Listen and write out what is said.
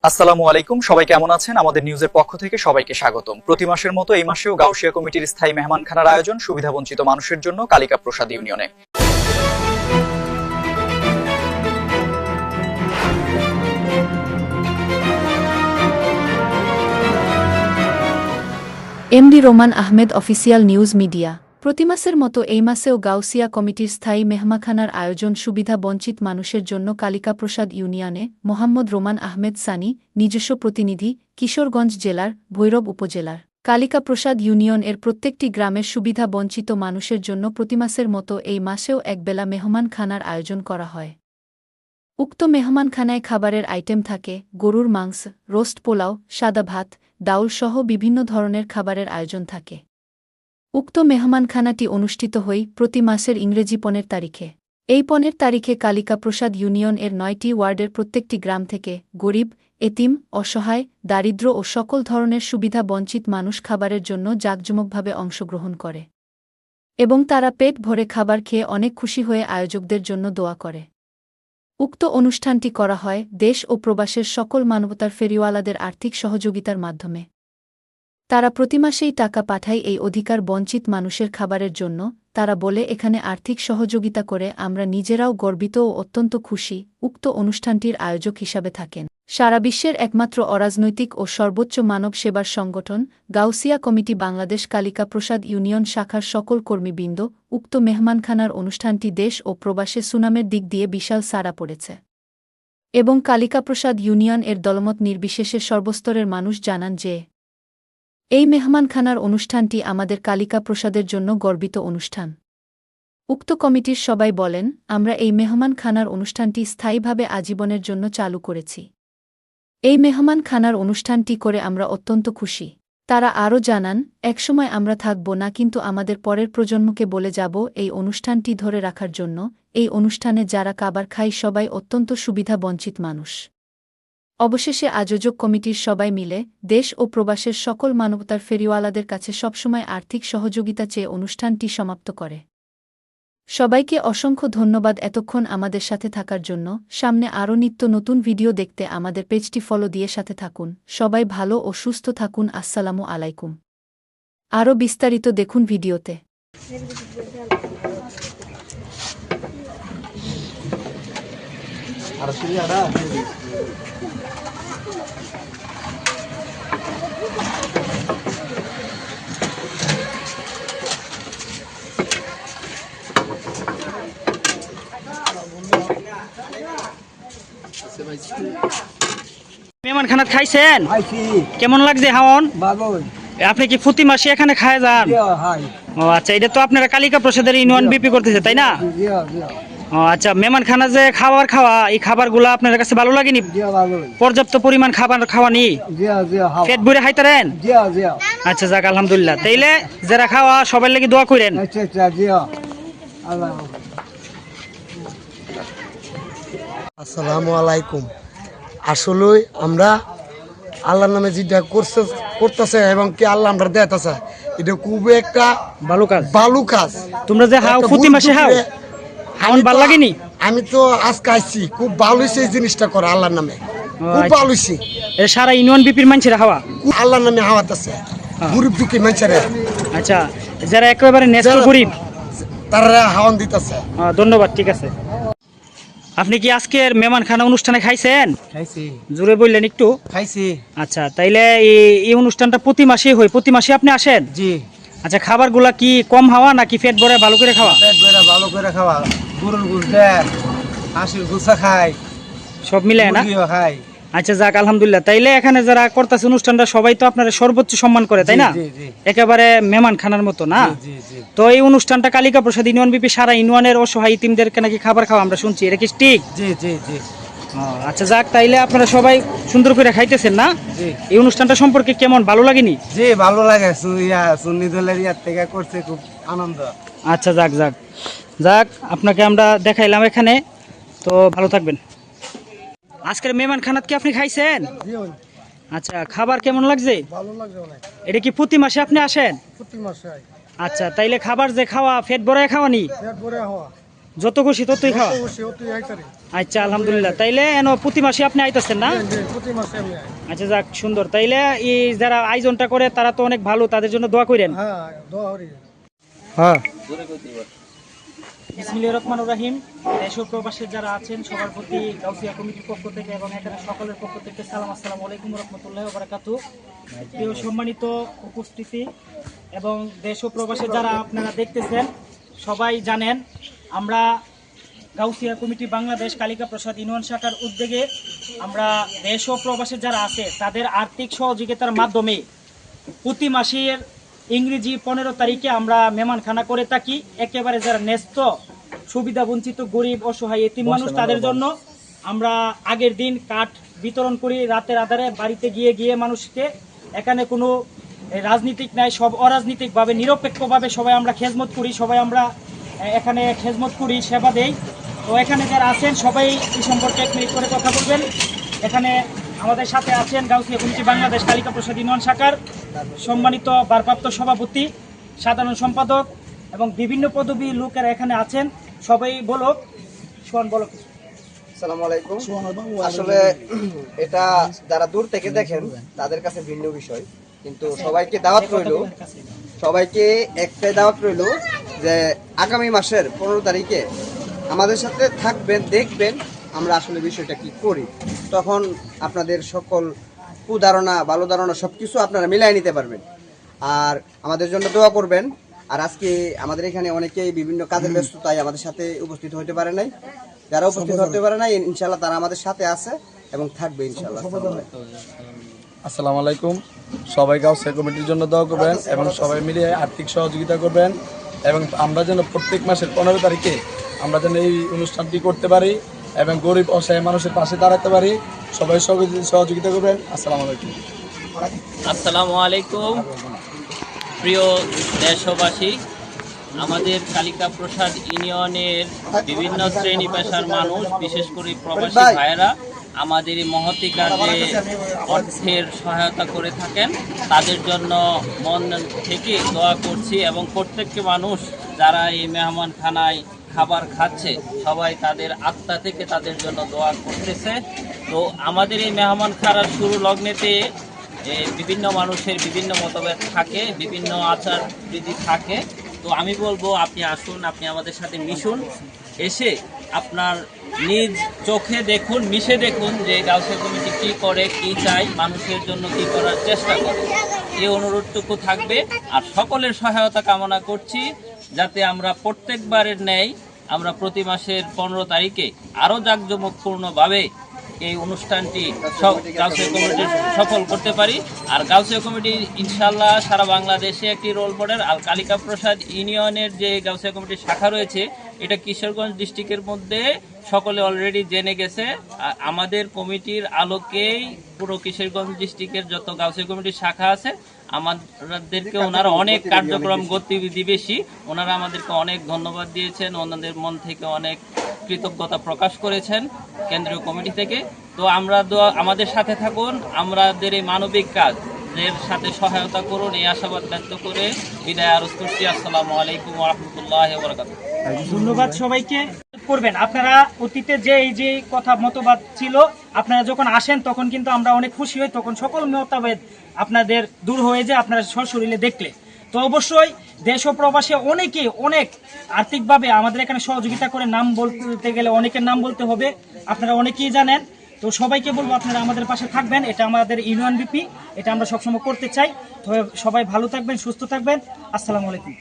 আসসালামু আলাইকুম, সবাই কেমন আছেন? আমাদের নিউজের পক্ষ থেকে সবাইকে স্বাগতম। প্রতি মাসের মতো এই মাসেও গাউসিয়া কমিটির স্থায়ী মেহমানখানার আয়োজন সুবিধাবঞ্চিত মানুষের জন্য কালিকা প্রসাদ ইউনিয়নে। MD Roman Ahmed, official news media. প্রতি মাসের মতো এই মাসেও গাউসিয়া কমিটির স্থায়ী মেহমানখানার আয়োজন সুবিধা বঞ্চিত মানুষের জন্য কালিকা প্রসাদ ইউনিয়নে। মোহাম্মদ রোমান আহমেদ সানি, নিজস্ব প্রতিনিধি, কিশোরগঞ্জ জেলার ভৈরব উপজেলার কালিকা প্রসাদ ইউনিয়ন এর প্রত্যেকটি গ্রামের সুবিধা বঞ্চিত মানুষের জন্য প্রতি মাসের মতো এই মাসেও একবেলা মেহমানখানার আয়োজন করা হয়। উক্ত মেহমানখানায় খাবারের আইটেম থাকে গরুর মাংস, রোস্ট পোলাও, সাদা ভাত, ডাউল সহ বিভিন্ন ধরনের খাবারের আয়োজন থাকে। উক্ত মেহমানখানাটি অনুষ্ঠিত হয় প্রতি মাসের ইংরেজি 15 তারিখে। এই 15 তারিখে কালিকা প্রসাদ ইউনিয়ন এর 9টি ওয়ার্ডের প্রত্যেকটি গ্রাম থেকে গরিব, এতিম, অসহায়, দারিদ্র্য ও সকল ধরনের সুবিধা বঞ্চিত মানুষ খাবারের জন্য জাঁকজমকভাবে অংশগ্রহণ করে এবং তারা পেট ভরে খাবার খেয়ে অনেক খুশি হয়ে আয়োজকদের জন্য দোয়া করে। উক্ত অনুষ্ঠানটি করা হয় দেশ ও প্রবাসের সকল মানবতার ফেরিওয়ালাদের আর্থিক সহযোগিতার মাধ্যমে। তারা প্রতি মাসেই টাকা পাঠায় এই অধিকার বঞ্চিত মানুষের খাবারের জন্য। তারা বলে, এখানে আর্থিক সহযোগিতা করে আমরা নিজেরাও গর্বিত ও অত্যন্ত খুশি। উক্ত অনুষ্ঠানটির আয়োজক হিসাবে থাকেন সারা বিশ্বের একমাত্র অরাজনৈতিক ও সর্বোচ্চ মানব সেবার সংগঠন গাউসিয়া কমিটি বাংলাদেশ কালিকা প্রসাদ ইউনিয়ন শাখার সকল কর্মীবৃন্দ। উক্ত মেহমানখানার অনুষ্ঠানটি দেশ ও প্রবাসে সুনামের দিক দিয়ে বিশাল সাড়া পড়েছে এবং কালিকা প্রসাদ ইউনিয়ন এর দলমত নির্বিশেষে সর্বস্তরের মানুষ জানান যে এই মেহমানখানার অনুষ্ঠানটি আমাদের কালিকা প্রসাদের জন্য গর্বিত অনুষ্ঠান। উক্ত কমিটির সবাই বলেন, আমরা এই মেহমানখানার অনুষ্ঠানটি স্থায়ীভাবে আজীবনের জন্য চালু করেছি। এই মেহমানখানার অনুষ্ঠানটি করে আমরা অত্যন্ত খুশি। তারা আরও জানান, একসময় আমরা থাকব না, কিন্তু আমাদের পরের প্রজন্মকে বলে যাব এই অনুষ্ঠানটি ধরে রাখার জন্য। এই অনুষ্ঠানে যারা খাবার খায় সবাই অত্যন্ত সুবিধা বঞ্চিত মানুষ। অবশেষে আয়োজক কমিটির সবাই মিলে দেশ ও প্রবাসের সকল মানবতার ফেরিওয়ালাদের কাছে সবসময় আর্থিক সহযোগিতা চেয়ে অনুষ্ঠানটি সমাপ্ত করে। সবাইকে অসংখ্য ধন্যবাদ এতক্ষণ আমাদের সাথে থাকার জন্য। সামনে আরও নিত্য নতুন ভিডিও দেখতে আমাদের পেজটি ফলো দিয়ে সাথে থাকুন। সবাই ভালো ও সুস্থ থাকুন। আসসালামু আলাইকুম। আরও বিস্তারিত দেখুন ভিডিওতে। মেহমানখানা খাইছেন? কেমন লাগছে হাওন? আপনি কি প্রতি মাসে এখানে খায় যান? ও আচ্ছা, এটা তো আপনারা কালিকা প্রসাদের ইউনিয়ন বিপি করতেছে, তাই না? ও আচ্ছা, মেহমানখানা যে খাবার খাওয়া, এই খাবারগুলো আপনার কাছে ভালো লাগেনি? পর্যাপ্ত পরিমাণ খাবার খাওয়া নি? পেট ভরে খাইতারেন? আচ্ছা যাক, আলহামদুলিল্লাহ। তাইলে যারা খাওয়া সবাই লাগি দোয়া করেন। আসসালামু আলাইকুম। আসলে আমরা আল্লাহর নামে যেটা করতেছে এবং কি আল্লাহ আমরা দেখাতেছে, এটা খুবই একটা ভালো কাজ। তোমরা যে হাও প্রতি মাসে হাও, হাওন ভালো লাগেনি? আমি তো আজকে আসছি, খুব ভালো হয়েছে এই জিনিসটা করে আল্লাহর নামে, খুব ভালো হয়েছে। সারা ইউনিয়ন বিপির মানুষের হাওয়া আল্লাহর নামে হাওয়াতেছে গরিব দুঃখী মানুষের। আচ্ছা, যারা একেবারে নেস্ট গরিব তারা হাওয়ান দিতেছে। ধন্যবাদ, ঠিক আছে। আপনি কি আজকের মেহমানখানা অনুষ্ঠানে খাইছেন? খাইছি। জোরে বললেন একটু। খাইছি। আচ্ছা, তাইলে এই অনুষ্ঠানটা প্রতি মাসেই হয়? প্রতি মাসে আপনি আসেন? জি। আচ্ছা, খাবারগুলা কি কম খাওয়া নাকি পেট ভরে ভালো করে খাওয়া? পেট ভরে ভালো করে খাওয়া, গরুর গুছ দেয়, হাঁসের গুছা খাই, সব মিলে না? মুরগিও খাই। আচ্ছা যাক, আলহামদুলিল্লাহ। তাইলে এখানে যারা করতেছে অনুষ্ঠানটা সবাই তো আপনারা সর্বোচ্চ সম্মান করে, তাই না? জি, জি। একেবারে মেহমানখানার মতো না? জি, জি। তো এই অনুষ্ঠানটা কালিকা প্রসাদ ইউনিয়ন বিপি সারা ইউনিয়নের অসহায় ইতিমদেরকে নাকি খাবার খাওয়া আমরা শুনছি, এটা কি ঠিক? জি, জি, জি। আচ্ছা যাক, তাইলে আপনারা সবাই সুন্দর করে খাইতেছেন না? জি। এই অনুষ্ঠানটা সম্পর্কে কেমন, ভালো লাগেনি? জি, ভালো লাগে। সুন্নি দলের ইয়ার থেকে করছে, খুব আনন্দ। আচ্ছা যাক যাক যাক, আপনাকে আমরা দেখাইলাম এখানে, তো ভালো থাকবেন। আজকের মেহমানখানাত কি আপনি খাইছেন? আচ্ছা, খাবার কেমন লাগছে? ভালো লাগছে অনেক। এটা কি প্রতি মাসে আপনি আসেন? প্রতি মাসে আচ্ছা, তাইলে খাবার যে খাওয়া পেট ভরে খাওয়া নি? পেট ভরে হওয়া। যত খুশি ততই খাওয়া। আচ্ছা আলহামদুলিল্লাহ, তাইলে এনো প্রতি মাসে আপনি আইতাছেন না? আচ্ছা যাক সুন্দর। তাইলে এই যারা আয়োজনটা করে তারা তো অনেক ভালো, তাদের জন্য দোয়া করেন। হ্যাঁ বিসমিল্লাহির রহমানির রহিম। দেশ ও প্রবাসে যারা আছেন সবার প্রতি গাউসিয়া কমিটির পক্ষ থেকে এবং এখানে সকলের পক্ষ থেকে সালাম, আসসালামু আলাইকুম ওয়া রাহমাতুল্লাহি ওয়া বারাকাতুহু। প্রিয় সম্মানিত উপস্থিতি এবং দেশ ও প্রবাসে যারা আপনারা দেখতেছেন, সবাই জানেন আমরা গাউসিয়া কমিটি বাংলাদেশ কালিকা প্রসাদ ইউনিয়ন শাখার উদ্যোগে আমরা দেশ ও প্রবাসে যারা আছে তাদের আর্থিক সহযোগিতার মাধ্যমে প্রতি মাসের ইংরেজি 15 তারিখে আমরা মেহমানখানা করে থাকি। একেবারে যারা ন্যস্ত সুবিধা বঞ্চিত গরিব অসহায় এতিম মানুষ তাদের জন্য আমরা আগের দিন কাঠ বিতরণ করি, রাতের আধারে বাড়িতে গিয়ে গিয়ে মানুষকে। এখানে কোনো রাজনীতিক নাই, সব অরাজনীতিকভাবে নিরপেক্ষভাবে সবাই আমরা খেজমত করি, সবাই আমরা এখানে খেজমত করি, সেবা দেই। তো এখানে যারা আছেন সবাই এই সম্পর্কে 1 মিনিট করে কথা বলবেন। এখানে আমাদের সাথে আছেন গাউসিয়া কমিটি বাংলাদেশ কালিকা প্রসাদ ইউনিয়ন শাখার সম্মানিত ভারপ্রাপ্ত সভাপতি, সাধারণ সম্পাদক এবং বিভিন্ন পদবী লোকেরা এখানে আছেন। সবাই বলো, সোহান বলো কিছু। আসসালামু আলাইকুম। আসলে এটা যারা দূর থেকে দেখেন তাদের কাছে ভিন্ন বিষয়, কিন্তু সবাইকে দাওয়াত রইল, সবাইকে একটাই দাওয়াত রইল যে আগামী মাসের 15 তারিখে আমাদের সাথে থাকবেন, দেখবেন আমরা আসলে বিষয়টা কি করি। তখন আপনাদের সকল কুধারণা ভালো ধারণা সবকিছু আপনারা মিলাই নিতে পারবেন, আর আমাদের জন্য দোয়া করবেন। আর আজকে আমাদের এখানে অনেকেই বিভিন্ন কাজের ব্যস্ততায় আমাদের সাথে উপস্থিত হতে পারে নাই, যারা উপস্থিত হতে পারে নাই ইনশাল্লাহ তারা আমাদের সাথে আছে এবং থাকবে ইনশাল্লাহ। আসসালামু আলাইকুম। সবাই গাউসিয়া কমিটির জন্য দোয়া করবেন এবং সবাই মিলে আর্থিক সহযোগিতা করবেন এবং আমরা যেন প্রত্যেক মাসের 15 তারিখে আমরা যেন এই অনুষ্ঠানটি করতে পারি এবং গরিব অসহায় মানুষের পাশে দাঁড়াতে পারি। সবাই সহযোগিতা করবেন। আসসালামু আলাইকুম। আসসালামু আলাইকুম। প্রিয় দেশবাসী, আমাদের কালিকা প্রসাদ ইউনিয়নের বিভিন্ন শ্রেণী পেশার মানুষ, বিশেষ করে প্রবাসী ভাইয়েরা আমাদের এই মহতি কাজে অর্থের সহায়তা করে থাকেন। তাদের জন্য মন থেকে দোয়া করছি এবং প্রত্যেকটি মানুষ যারা এই মেহমানখানায় খাবার খাচ্ছে সবাই তাদের আত্মা থেকে তাদের জন্য দোয়া করতেছে। তো আমাদের এই মেহমানখানার শুরু লগ্নেতে বিভিন্ন মানুষের বিভিন্ন মতভেদ থাকে, বিভিন্ন আচার বিধি থাকে। তো আমি বলবো আপনি আসুন, আপনি আমাদের সাথে মিশুন, এসে আপনার নিজ চোখে দেখুন, মিশে দেখুন যে গাউসিয়া কমিটি কী করে, কী চাই, মানুষের জন্য কী করার চেষ্টা করে। এই অনুরোধটুকু থাকবে। আর সকলের সহায়তা কামনা করছি যাতে আমরা প্রত্যেকবারের ন্যায় আমরা প্রতি মাসের 15 তারিখে আরও জাঁকজমকপূর্ণভাবে এই অনুষ্ঠানটি গাউসিয়া কমিটি সফল করতে পারি। আর গাউসিয়া কমিটি ইনশাল্লাহ সারা বাংলাদেশে একটি রোল মডেল। আর কালিকা প্রসাদ ইউনিয়নের যে গাউসিয়া কমিটির শাখা রয়েছে এটা কিশোরগঞ্জ ডিস্ট্রিক্টের মধ্যে সকলে অলরেডি জেনে গেছে। আমাদের কমিটির আলোকেই পুরো কিশোরগঞ্জ ডিস্ট্রিক্টের যত গাউসিয়া কমিটির শাখা আছে আমাদেরকে ওনারা অনেক কার্যক্রম গতিবিধি বেশি, ওনারা আমাদেরকে অনেক ধন্যবাদ দিয়েছেন, ওনাদের মন থেকে অনেক কৃতজ্ঞতা প্রকাশ করেছেন কেন্দ্রীয় কমিটি থেকে। তো আমরা আমাদের সাথে থাকুন, আমাদের এই মানবিক কাজের সাথে সহায়তা করুন, এই আশাবাদ ব্যক্ত করে বিদায় আরজ করছি। আসসালামু আলাইকুম ওয়া রাহমাতুল্লাহি ওয়া বারাকাতুহু। ধন্যবাদ সবাইকে। করবেন আপনারা অতীতে যে এই যে কথা মতবাদ ছিল, আপনারা যখন আসেন তখন কিন্তু আমরা অনেক খুশি হই, তখন সকল মতভেদ আপনাদের দূর হয়ে যায় আপনারা সশরীরে দেখলে। তো অবশ্যই দেশ ও প্রবাসে অনেক আর্থিকভাবে আমাদের এখানে সহযোগিতা করে, নাম বলতে গেলে অনেকের নাম বলতে হবে, আপনারা অনেকেই জানেন। তো সবাইকে বলবো আপনারা আমাদের পাশে থাকবেন, এটা আমাদের ইউনিয়ন বিপি, এটা আমরা সবসময় করতে চাই। তো সবাই ভালো থাকবেন, সুস্থ থাকবেন। আসসালামু আলাইকুম।